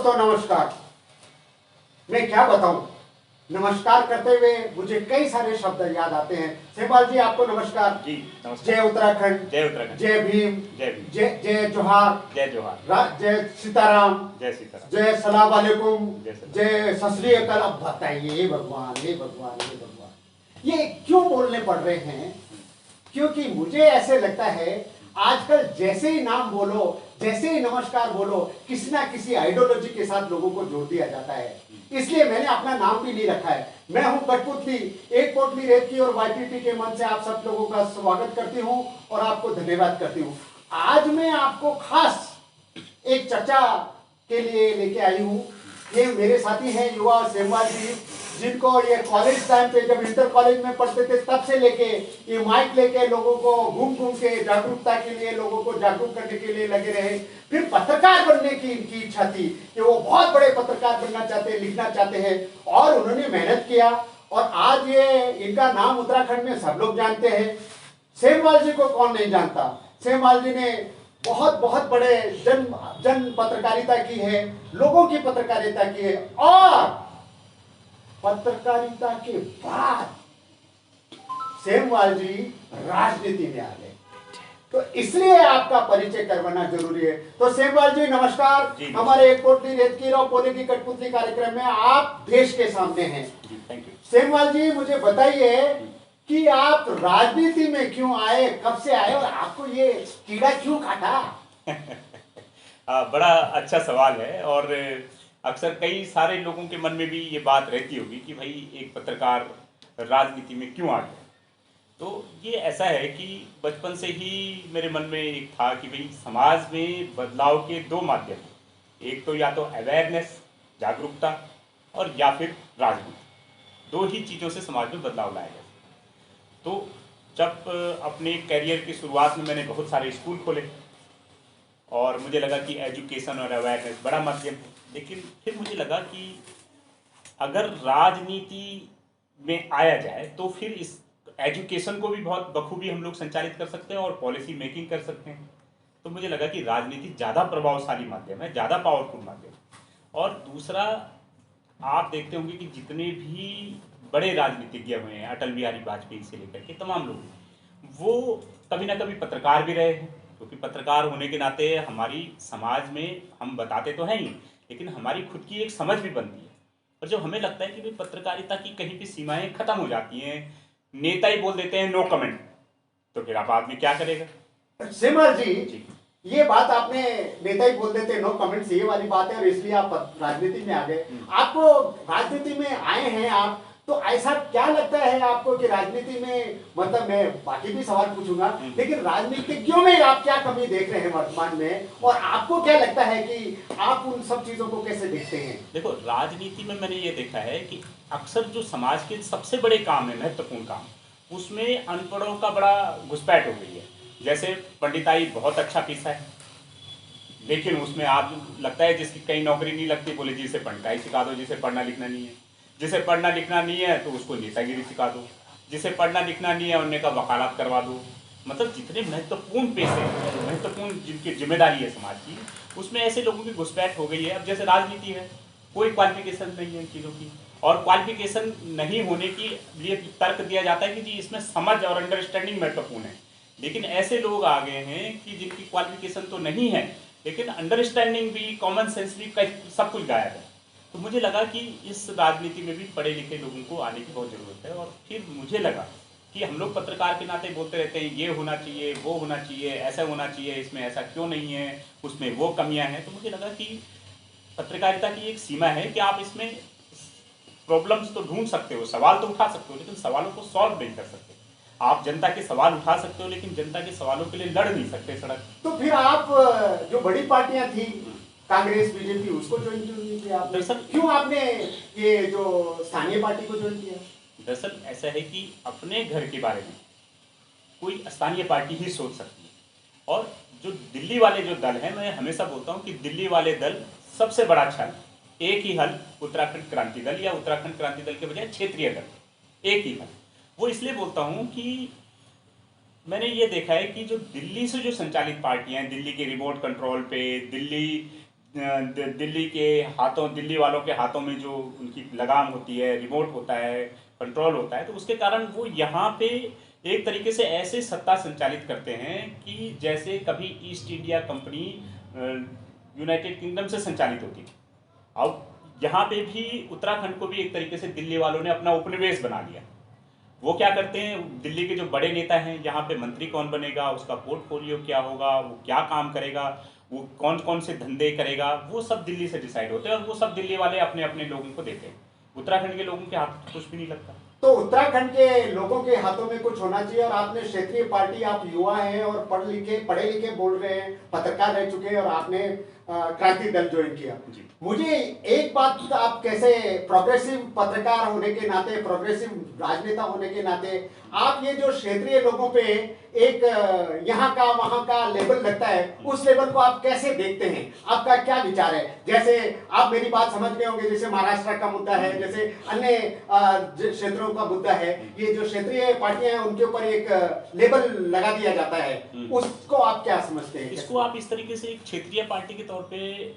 दोस्तों नमस्कार। मैं क्या बताऊं, नमस्कार करते हुए मुझे कई सारे शब्द याद आते हैं। सेमवाल जी आपको नमस्कार। जी नमस्कार। जय उत्तराखंड, जय उत्तराखंड, जय भीम, जय भीम, जय जय जोहार, जय जोहार, जय सीताराम, जय सीताराम, जय सलाम वालेकुम, जय सलाम। जय सत श्री अकाल। अब बताइए, हे भगवान हे भगवान हे भगवान, ये क्यों बोलने पड़ रहे हैं? क्योंकि मुझे ऐसे लगता है आजकल जैसे ही नाम बोलो, जैसे ही नमस्कार बोलो, किसी ना किसी आइडियोलॉजी के साथ लोगों को जोड़ दिया जाता है। इसलिए मैंने अपना नाम भी नहीं रखा है। मैं हूं कठपुतली, एक पोटली रेत की, और वाईपीपी के मन से आप सब लोगों का स्वागत करती हूं और आपको धन्यवाद करती हूं। आज मैं आपको खास एक चर्चा के लिए लेके आई हूं। ये मेरे साथी हैं युवा सेमवाल जी, जिनको ये कॉलेज टाइम पे जब इंटर कॉलेज में पढ़ते थे तब से लेके ये माइक लेके लोगों को घूम घूम के जागरूकता के लिए, लोगों को जागरूक करने के लिए लगे रहे। फिर पत्रकार बनने की इनकी इच्छा थी कि वो बहुत बड़े पत्रकार बनना चाहते हैं, लिखना चाहते हैं, और उन्होंने मेहनत किया। और आज ये इनका नाम उत्तराखंड में सब लोग जानते हैं। सेमवाल जी को कौन नहीं जानता? सेमवाल जी ने बहुत बहुत बड़े जन पत्रकारिता की है, लोगों की पत्रकारिता की है, और पत्रकारिता के बाद सेमवाल जी राजनीति में आ गए। तो इसलिए आपका परिचय करवाना जरूरी है। तो सेमवाल जी नमस्कार। हमारे एक पोटली रेत की और पोले की कठपुतली कार्यक्रम में आप देश के सामने हैं। Thank you. सेमवाल जी मुझे बताइए कि आप राजनीति में क्यों आए, कब से आए, और आपको ये कीड़ा क्यों काटा? बड़ा अच्छा सवाल है, और अक्सर कई सारे लोगों के मन में भी ये बात रहती होगी कि भाई एक पत्रकार राजनीति में क्यों आ गया। तो ये ऐसा है कि बचपन से ही मेरे मन में एक था कि भाई समाज में बदलाव के दो माध्यम, एक तो या तो अवेयरनेस, जागरूकता, और या फिर राजनीति। दो ही चीज़ों से समाज में बदलाव लाया जाए। तो जब अपने करियर की शुरुआत में मैंने बहुत सारे स्कूल खोले और मुझे लगा कि एजुकेशन और अवेयरनेस बड़ा माध्यम है, लेकिन फिर मुझे लगा कि अगर राजनीति में आया जाए तो फिर इस एजुकेशन को भी बहुत बखूबी हम लोग संचालित कर सकते हैं और पॉलिसी मेकिंग कर सकते हैं। तो मुझे लगा कि राजनीति ज़्यादा प्रभावशाली माध्यम है, ज़्यादा पावरफुल माध्यम है। और दूसरा, आप देखते होंगे कि जितने भी बड़े राजनीतिज्ञ हुए हैं, अटल बिहारी वाजपेयी से लेकर के तमाम लोग, वो कभी ना कभी पत्रकार भी रहे हैं, क्योंकि पत्रकार होने के नाते हमारी समाज में हम बताते तो हैं ही, लेकिन हमारी खुद की एक समझ भी बनती है। और जब हमें लगता है कि भाई पत्रकारिता की कहीं भी सीमाएं खत्म हो जाती हैं, नेता ही बोल देते हैं नो कमेंट, तो फिर आप आदमी क्या करेगा? सेमवाल जी, ये बात आपने नेता ही बोल देते नो कमेंट्स, ये वाली बात है, और इसलिए आप राजनीति में आ गए। आपको राजनीति में आए हैं आप, तो ऐसा क्या लगता है आपको कि राजनीति में, मतलब मैं बाकी भी सवाल पूछूंगा, लेकिन राजनीतिज्ञों में आप क्या कमी देख रहे हैं वर्तमान में, और आपको क्या लगता है कि आप उन सब चीजों को कैसे देखते हैं? देखो, राजनीति में मैंने ये देखा है कि अक्सर जो समाज के सबसे बड़े काम है, महत्वपूर्ण काम, उसमें अनपढ़ों का बड़ा घुसपैठ हो गई है। जैसे पंडिताई बहुत अच्छा पेशा है, लेकिन उसमें आप लगता है जिसकी कहीं नौकरी नहीं लगती, बोले जिसे पंडिताई सिखा दो, जिसे पढ़ना लिखना नहीं है। जिसे पढ़ना लिखना नहीं है तो उसको नेतागिरी सिखा दो, जिसे पढ़ना लिखना नहीं है उन्हें का वकालत करवा दो। मतलब जितने महत्वपूर्ण पेशे, महत्वपूर्ण जिनकी जिम्मेदारी है समाज की, उसमें ऐसे लोगों की घुसपैठ हो गई है। अब जैसे राजनीति है, कोई क्वालिफिकेशन नहीं है इन चीज़ों की, और क्वालिफिकेशन नहीं होने की लिए तर्क दिया जाता है कि जी इसमें समझ और अंडरस्टैंडिंग महत्वपूर्ण है। लेकिन ऐसे लोग आ गए हैं कि जिनकी क्वालिफिकेशन तो नहीं है, लेकिन अंडरस्टैंडिंग भी, कॉमन सेंस भी, सब कुछ गायब है। तो मुझे लगा कि इस राजनीति में भी पढ़े लिखे लोगों को आने की बहुत ज़रूरत है। और फिर मुझे लगा कि हम लोग पत्रकार के नाते बोलते रहते हैं ये होना चाहिए, वो होना चाहिए, ऐसा होना चाहिए, इसमें ऐसा क्यों नहीं है, उसमें वो कमियां हैं। तो मुझे लगा कि पत्रकारिता की एक सीमा है कि आप इसमें प्रॉब्लम्स तो ढूंढ सकते हो, सवाल तो उठा सकते हो, लेकिन सवालों को सॉल्व नहीं कर सकते। आप जनता के सवाल उठा सकते हो, लेकिन जनता के सवालों के लिए लड़ नहीं सकते सड़क। तो फिर आप, जो बड़ी पार्टियां थी, कांग्रेस, बीजेपी, उसको ज्वाइन क्यों नहीं किया आपने? क्यों आपने ये जो स्थानीय पार्टी को ज्वाइन किया? दरअसल ऐसा है कि अपने घर के बारे में कोई स्थानीय पार्टी ही सोच सकती है। और जो दिल्ली वाले जो दल हैं, मैं हमेशा बोलता हूँ कि दिल्ली वाले दल सबसे बड़ा छल, एक ही हल, उत्तराखंड क्रांति दल, या उत्तराखंड क्रांति दल के बजाय क्षेत्रीय दल, एक ही हल। वो इसलिए बोलता हूँ कि मैंने ये देखा है कि जो दिल्ली से जो संचालित पार्टियां हैं, दिल्ली के रिमोट कंट्रोल पे, दिल्ली दिल्ली के हाथों, दिल्ली वालों के हाथों में जो उनकी लगाम होती है, रिमोट होता है, कंट्रोल होता है, तो उसके कारण वो यहाँ पे एक तरीके से ऐसे सत्ता संचालित करते हैं कि जैसे कभी east India company United kingdom से संचालित होती थी। अब यहाँ पे भी उत्तराखंड को भी एक तरीके से दिल्ली वालों ने अपना उपनिवेश बना लिया। वो क्या करते हैं, दिल्ली के जो बड़े नेता हैं, यहाँ पे मंत्री कौन बनेगा, उसका पोर्टफोलियो क्या होगा, वो क्या काम करेगा, वो कौन कौन से धंधे करेगा, वो सब दिल्ली से डिसाइड होते हैं और वो सब दिल्ली वाले अपने अपने लोगों को देते हैं। उत्तराखंड के लोगों के हाथ कुछ भी नहीं लगता। तो उत्तराखंड के लोगों के हाथों में कुछ होना चाहिए। और आपने क्षेत्रीय पार्टी, आप युवा हैं और पढ़े लिखे बोल रहे हैं, पत्रकार रह चुके हैं और आपने क्रांति दल ज्वाइन किया। मुझे एक बात, आप कैसे प्रोग्रेसिव पत्रकार होने के नाते, प्रोग्रेसिव राजनेता होने के नाते, आप ये जो क्षेत्रीय लोगों पे एक यहाँ का वहां का लेबल लगता है, उस लेबल को आप कैसे देखते हैं? आपका क्या विचार है? जैसे आप मेरी बात समझ गए होंगे, जैसे महाराष्ट्र का मुद्दा है, जैसे अन्य क्षेत्रों का मुद्दा है, ये जो क्षेत्रीय पार्टियां हैं उनके ऊपर एक लेबल लगा दिया जाता है, उसको आप क्या समझते हैं? इसको आप इस तरीके से एक क्षेत्रीय पार्टी के तौर पे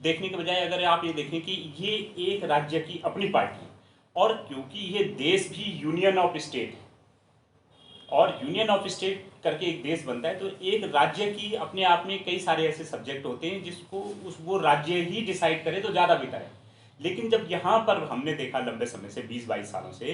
देखने के बजाय अगर आप ये देखें कि ये एक राज्य की अपनी पार्टी है, और क्योंकि ये देश भी यूनियन ऑफ स्टेट है और यूनियन ऑफ स्टेट करके एक देश बनता है, तो एक राज्य की अपने आप में कई सारे ऐसे सब्जेक्ट होते हैं जिसको वो राज्य ही डिसाइड करे तो ज़्यादा बेहतर है। लेकिन जब यहाँ पर हमने देखा लंबे समय से 20-22 सालों से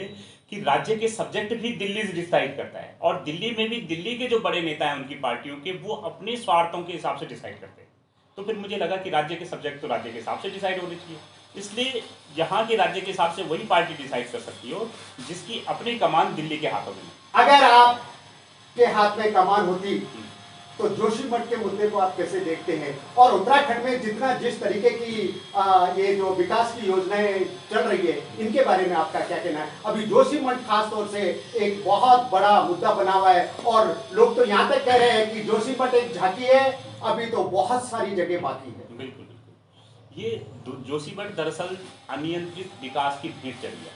कि राज्य के सब्जेक्ट भी दिल्ली से डिसाइड करता है, और दिल्ली में भी दिल्ली के जो बड़े नेता हैं उनकी पार्टियों के, वो अपने स्वार्थों के हिसाब से डिसाइड करते हैं। तो फिर मुझे लगा कि राज्य के सब्जेक्ट तो राज्य के हिसाब से डिसाइड होने चाहिए, इसलिए यहाँ के राज्य के हिसाब से वही पार्टी डिसाइड कर सकती हो जिसकी अपनी कमान दिल्ली के हाथों में। अगर आपके हाथ में कमान होती तो जोशीमठ के मुद्दे को आप कैसे देखते हैं? और उत्तराखंड में जिस तरीके की ये जो विकास की योजनाएं चल रही है, इनके बारे में आपका क्या कहना है? अभी जोशीमठ खास तौर से एक बहुत बड़ा मुद्दा बना हुआ है और लोग तो यहाँ तक कह रहे हैं कि जोशीमठ एक झांकी है, अभी तो बहुत सारी जगह बाकी है। बिल्कुल, ये जोशीमठ दरअसल अनियंत्रित विकास की भेंट चढ़ गया।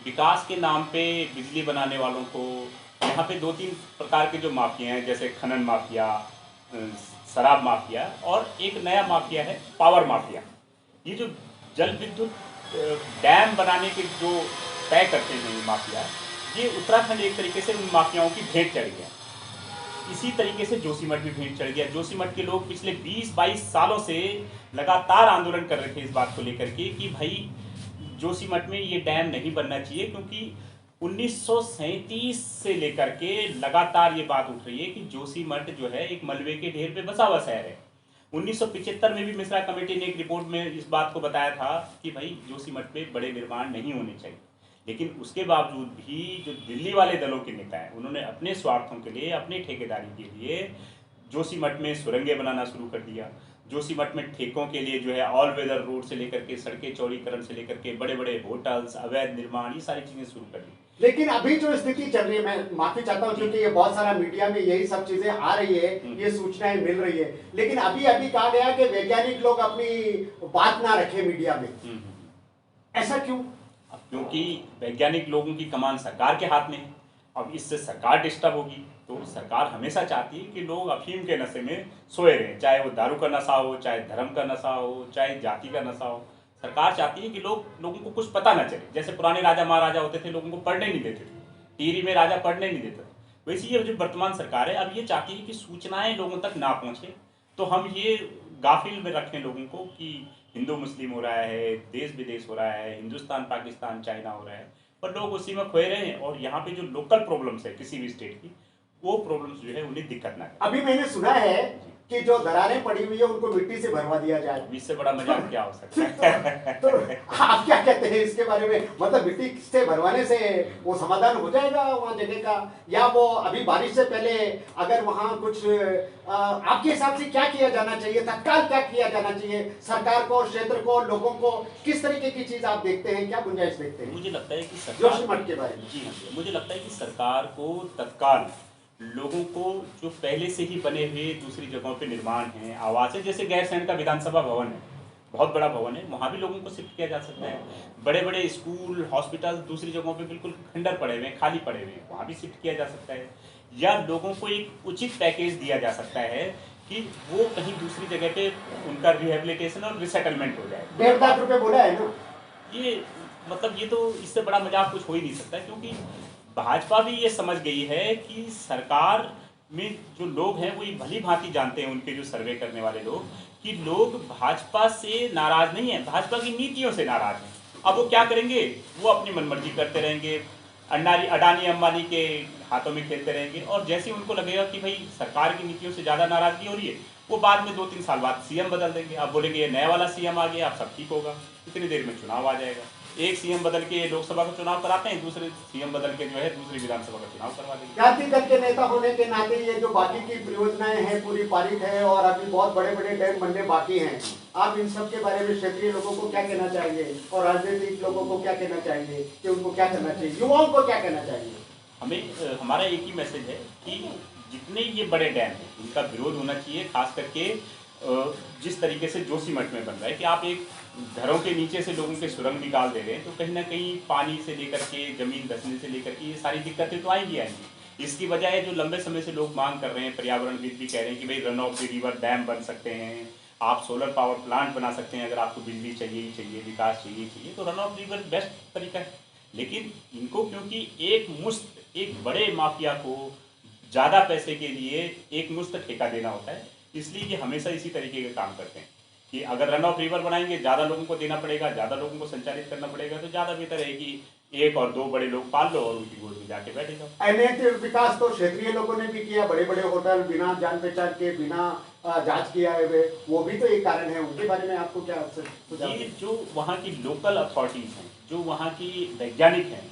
विकास के नाम पे बिजली बनाने वालों को यहाँ पे 2-3 प्रकार के जो माफिया हैं, जैसे खनन माफिया, शराब माफिया, और एक नया माफिया है पावर माफिया। ये जो जल विद्युत डैम बनाने के जो तय करते हैं ये माफिया, ये उत्तराखंड एक तरीके से उन माफियाओं की भेंट चढ़ गया। इसी तरीके से जोशीमठ भी भेंट चढ़ गया। जोशीमठ के लोग पिछले 20-22 सालों से लगातार आंदोलन कर रहे थे इस बात को लेकर के कि भाई जोशीमठ में ये डैम नहीं बनना चाहिए, क्योंकि 1937 से लेकर के लगातार ये बात उठ रही है कि जोशीमठ जो है एक मलबे के ढेर पे बसा हुआ शहर है। 1975 में भी मिश्रा कमेटी ने एक रिपोर्ट में इस बात को बताया था कि भाई जोशीमठ पे बड़े निर्माण नहीं होने चाहिए, लेकिन उसके बावजूद भी जो दिल्ली वाले दलों के नेता हैं उन्होंने अपने स्वार्थों के लिए, अपनी ठेकेदारी के लिए जोशीमठ में सुरंगें बनाना शुरू कर दिया। जोशीमठ में ठेकों के लिए जो है ऑल वेदर रोड से लेकर के सड़कें चौड़ीकरण से लेकर के बड़े बड़े होटल्स, अवैध निर्माण, ये सारी चीज़ें शुरू कर दी। लेकिन अभी जो स्थिति चल रही है, मैं माफी चाहता हूँ क्योंकि ये बहुत सारा मीडिया में यही सब चीजें आ रही है, ये सूचनाएं मिल रही है, लेकिन अभी कहा गया कि वैज्ञानिक लोग अपनी बात ना रखे मीडिया में। ऐसा क्यों? क्योंकि वैज्ञानिक लोगों की कमान सरकार के हाथ में है। अब इससे सरकार डिस्टर्ब होगी, तो सरकार हमेशा चाहती है कि लोग अफीम के नशे में सोए रहें, चाहे वो दारू का नशा हो, चाहे धर्म का नशा हो, चाहे जाति का नशा हो। सरकार चाहती है कि लोगों को कुछ पता ना चले। जैसे पुराने राजा महाराजा होते थे, लोगों को पढ़ने नहीं देते थे, टीवी में राजा पढ़ने नहीं देते थे। वैसे ये जो वर्तमान सरकार है, अब ये चाहती है कि सूचनाएं लोगों तक ना पहुँचे, तो हम ये गाफिल में रखें लोगों को कि हिंदू मुस्लिम हो रहा है, देश विदेश हो रहा है, हिंदुस्तान पाकिस्तान चाइना हो रहा है, पर लोग उसी में खोए रहे हैं और यहाँ पे जो लोकल प्रॉब्लम्स है किसी भी स्टेट की, वो प्रॉब्लम्स जो है उन्हें दिक्कत ना करे। अभी मैंने सुना है कि जो दरारें पड़ी हुई है उनको मिट्टी से भरवा दिया जाए। इससे बड़ा मजाक क्या हो सकता है? तो आप क्या कहते हैं इसके बारे में? मतलब मिट्टी से भरवाने से वो समाधान हो जाएगा वहाँ जगह का, या वो अभी बारिश से पहले अगर वहाँ कुछ आपके हिसाब से क्या किया जाना चाहिए, तत्काल क्या किया जाना चाहिए? सरकार को, क्षेत्र को, लोगों को किस तरीके की चीज आप देखते हैं, क्या गुंजाइश देखते हैं? मुझे लगता है कि जोशीमठ के बारे में, जी हाँ, मुझे लगता है कि सरकार को तत्काल लोगों को जो पहले से ही बने हुए दूसरी जगहों पे निर्माण है, आवास है, जैसे गैरसैंण का विधानसभा भवन है, बहुत बड़ा भवन है, वहाँ भी लोगों को शिफ्ट किया जा सकता है। बड़े बड़े स्कूल, हॉस्पिटल दूसरी जगहों पे बिल्कुल खंडर पड़े हुए हैं, खाली पड़े हुए हैं, वहाँ भी शिफ्ट किया जा सकता है। या लोगों को एक उचित पैकेज दिया जा सकता है कि वो कहीं दूसरी जगह पे उनका रिहेबिलिटेशन और रिसेटलमेंट हो जाए। 1.5 लाख रुपए बोला है ना। ये मतलब ये तो इससे बड़ा मजाक कुछ हो ही नहीं सकता, क्योंकि भाजपा भी ये समझ गई है कि सरकार में जो लोग हैं वो ये भली भांति जानते हैं, उनके जो सर्वे करने वाले लोग, कि लोग भाजपा से नाराज नहीं है, भाजपा की नीतियों से नाराज हैं। अब वो क्या करेंगे, वो अपनी मनमर्जी करते रहेंगे, अडानी अंबानी के हाथों में खेलते रहेंगे, और जैसे ही उनको लगेगा कि भाई सरकार की नीतियों से ज़्यादा नाराजगी हो रही है, वो बाद में 2-3 साल बाद सीएम बदल देंगे। अब बोलेंगे ये नया वाला सीएम आ गया, अब सब ठीक होगा। इतनी देर में चुनाव आ जाएगा। एक सीएम बदल के लोकसभा का चुनाव कराते हैं, दूसरे सीएम बदल के जो है दूसरी विधानसभा का चुनाव करवा देंगे। जातिगत के नेता होने के नाते ये जो बाकी की परियोजनाएं हैं पूरी पारित है और अभी बहुत बड़े बड़े डैम बनने बाकी हैं, आप इन सब के बारे में क्षेत्रीय लोगों को क्या कहना चाहेंगे और राजनीतिक लोगों को क्या कहना चाहेंगे कि उनको क्या करना चाहिए, युवाओं को क्या कहना चाहिए? हमें हमारा एक ही मैसेज है कि जितने ये बड़े डैम हैं इनका विरोध होना चाहिए, खास करके जिस तरीके से जोशीमठ में बन रहा है कि आप एक घरों के नीचे से लोगों के सुरंग निकाल दे रहे हैं, तो कहीं ना कहीं पानी से लेकर के ज़मीन धंसने से लेकर के ये सारी दिक्कतें तो आएंगी। इसकी बजाय जो लंबे समय से लोग मांग कर रहे हैं, पर्यावरणविद भी कह रहे हैं कि भाई run of the river dam बन सकते हैं, आप सोलर पावर प्लांट बना सकते हैं, अगर आपको बिजली चाहिए ही चाहिए, विकास चाहिए चाहिए, तो रन ऑफ रिवर बेस्ट तरीका है। लेकिन इनको क्योंकि एक बड़े माफिया को ज़्यादा पैसे के लिए एक मुश्त ठेका देना होता है, इसलिए ये हमेशा इसी तरीके के काम करते हैं कि अगर रन ऑफ रिवर बनाएंगे, ज़्यादा लोगों को देना पड़ेगा, ज़्यादा लोगों को संचालित करना पड़ेगा, तो ज़्यादा बेहतर है कि 1 और 2 बड़े लोग पाल लो और उनकी गोद में जाके बैठे जाओ। अनैतिक विकास तो क्षेत्रीय लोगों ने भी किया, बड़े बड़े होटल बिना जान पहचान के, बिना जांच किया है, वो भी तो एक कारण है। उनके बारे में आपको क्या सुझाव? ये जो वहाँ की लोकल अथॉरिटीज़ हैं, जो वहाँ की वैज्ञानिक हैं,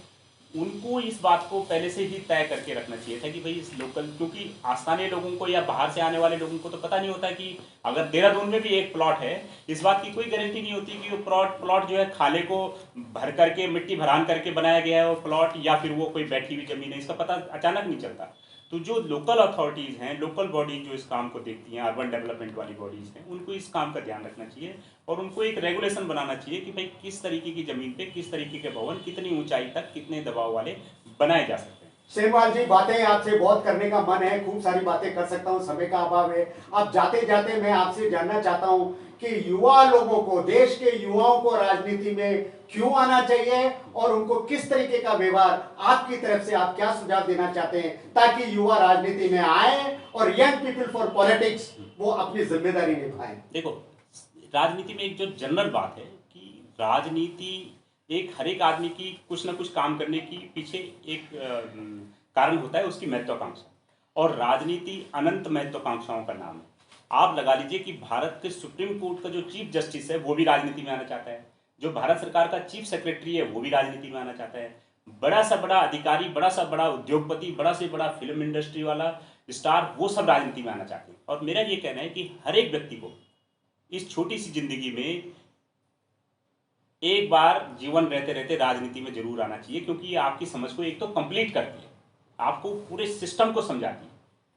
उनको इस बात को पहले से ही तय करके रखना चाहिए था कि भाई इस लोकल, क्योंकि स्थानीय लोगों को या बाहर से आने वाले लोगों को तो पता नहीं होता कि अगर देहरादून में भी एक प्लॉट है, इस बात की कोई गारंटी नहीं होती कि वो प्लॉट जो है खाले को भर करके मिट्टी भरान करके बनाया गया है वो प्लॉट, या फिर वो कोई बैठी हुई जमीन है, इसका पता अचानक नहीं चलता। तो जो लोकल अथॉरिटीज़ हैं, लोकल बॉडीज जो इस काम को देखती हैं, अर्बन डेवलपमेंट वाली बॉडीज़ हैं, उनको इस काम का ध्यान रखना चाहिए और उनको एक रेगुलेशन बनाना चाहिए कि भाई किस तरीके की ज़मीन पे किस तरीके के भवन कितनी ऊंचाई तक कितने दबाव वाले बनाए जा सकते हैं। सेमवाल जी, बातें आपसे बहुत करने का मन है, खूब सारी बातें कर सकता हूं, समय का अभाव है। अब जाते जाते मैं आपसे जानना चाहता हूं कि युवा लोगों को, देश के युवाओं को राजनीति में क्यों आना चाहिए और उनको किस तरीके का व्यवहार आपकी तरफ से, आप क्या सुझाव देना चाहते हैं ताकि युवा राजनीति में आए और यंग पीपल फॉर पॉलिटिक्स वो अपनी जिम्मेदारी निभाएं? देखो, राजनीति में एक जो जनरल बात है कि राजनीति एक हर एक आदमी की कुछ ना कुछ काम करने की पीछे एक कारण होता है, उसकी महत्वाकांक्षा, और राजनीति अनंत महत्वाकांक्षाओं का नाम है। आप लगा लीजिए कि भारत के सुप्रीम कोर्ट का जो चीफ जस्टिस है वो भी राजनीति में आना चाहता है, जो भारत सरकार का चीफ सेक्रेटरी है वो भी राजनीति में आना चाहता है, बड़ा सा बड़ा अधिकारी, बड़ा सा बड़ा उद्योगपति, बड़ा से बड़ा फिल्म इंडस्ट्री वाला स्टार, वो सब राजनीति में आना चाहते हैं। और मेरा ये कहना है कि हर एक व्यक्ति को इस छोटी सी जिंदगी में एक बार जीवन रहते रहते राजनीति में जरूर आना चाहिए, क्योंकि ये आपकी समझ को एक तो कंप्लीट करती है, आपको पूरे सिस्टम को समझाती है,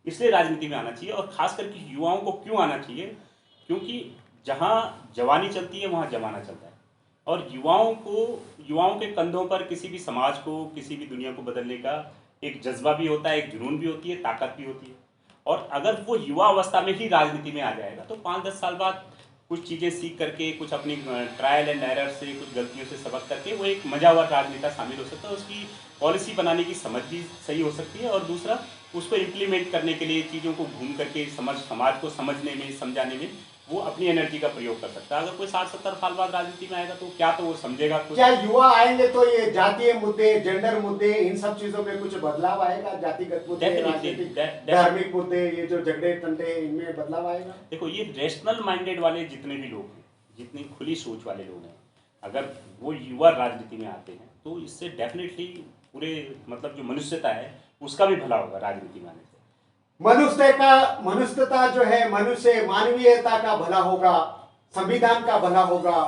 इसलिए राजनीति में आना चाहिए। और खास करके युवाओं को क्यों आना चाहिए, क्योंकि जहाँ जवानी चलती है वहाँ जमाना चलता है, और युवाओं के कंधों पर किसी भी समाज को, किसी भी दुनिया को बदलने का एक जज्बा भी होता है, एक जुनून भी होती है, ताकत भी होती है। और अगर वो युवा अवस्था में ही राजनीति में आ जाएगा तो 5-10 साल बाद कुछ चीज़ें सीख करके, कुछ अपनी ट्रायल एंड एरर से, कुछ गलतियों से सबक करके वो एक मजा हुआ राजनेता शामिल हो सकता है, उसकी पॉलिसी बनाने की समझ भी सही हो सकती है, और दूसरा उसको इम्प्लीमेंट करने के लिए चीज़ों को घूम करके समाज को समझने में, समझाने में वो अपनी एनर्जी का प्रयोग कर सकता है। अगर कोई 60-70 साल बाद राजनीति में आएगा तो क्या तो वो समझेगा कुछ? क्या युवा आएंगे तो ये जातीय मुद्दे, जेंडर मुद्दे, इन सब चीजों में कुछ बदलाव आएगा? जातिगत मुद्दे, राजनीतिक, धार्मिक मुद्दे, ये जो झगड़े टंटे, इनमें बदलाव आएगा? देखो, ये रेशनल माइंडेड वाले जितने भी लोग हैं, जितनी खुली सोच वाले लोग हैं, अगर वो युवा राजनीति में आते हैं तो इससे डेफिनेटली पूरे मतलब जो मनुष्यता है उसका भी भला होगा राजनीति में आने से। मनुष्यता जो है, मनुष्य मानवीयता का भला होगा, संविधान का भला होगा,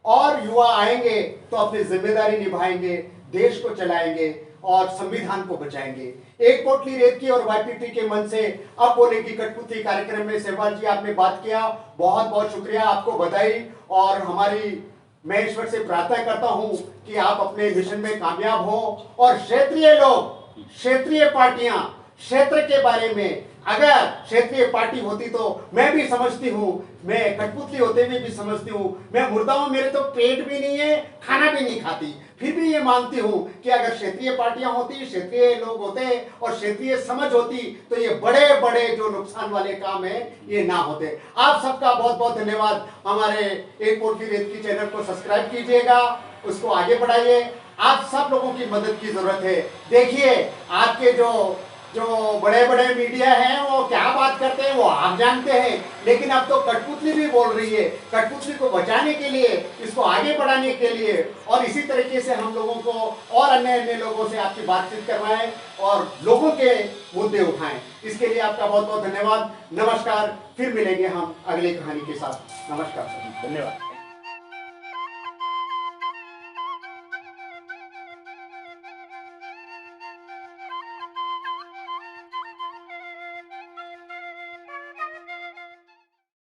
और युवा आएंगे तो अपनी जिम्मेदारी निभाएंगे, देश को चलाएंगे और संविधान को बचाएंगे। एक पोटली रेत की और वाईपीपी के मन से अब बोले की कठपुतली कार्यक्रम में सेमवाल जी आपने बात किया, बहुत बहुत शुक्रिया, आपको बधाई। और मैं ईश्वर से प्रार्थना करता हूं कि आप अपने मिशन में कामयाब हो और क्षेत्रीय लोग, क्षेत्रीय पार्टियां क्षेत्र के बारे में अगर क्षेत्रीय पार्टी होती तो मैं भी समझती हूँ, मैं कठपुतली होते हुए भी समझती हूँ, मैं मुर्दा हूँ, मेरे तो पेट भी नहीं है, खाना भी नहीं खाती, फिर भी ये मानती हूँ कि अगर क्षेत्रीय पार्टियां होती, क्षेत्रीय लोग होते और क्षेत्रीय समझ होती तो ये बड़े बड़े जो नुकसान वाले काम है ये ना होते। आप सबका बहुत बहुत धन्यवाद। हमारे एक पोट की रेत की चैनल को सब्सक्राइब कीजिएगा, उसको आगे बढ़ाइए। आप सब लोगों की मदद की जरूरत है। देखिए आपके जो बड़े बड़े मीडिया हैं वो क्या बात करते हैं वो आप जानते हैं, लेकिन अब तो कठपुतली भी बोल रही है। कठपुतली को बचाने के लिए, इसको आगे बढ़ाने के लिए और इसी तरीके से हम लोगों को और अन्य अन्य लोगों से आपकी बातचीत करवाएं और लोगों के मुद्दे उठाएं। इसके लिए आपका बहुत बहुत धन्यवाद। नमस्कार, फिर मिलेंगे हम अगली कहानी के साथ। नमस्कार। धन्यवाद।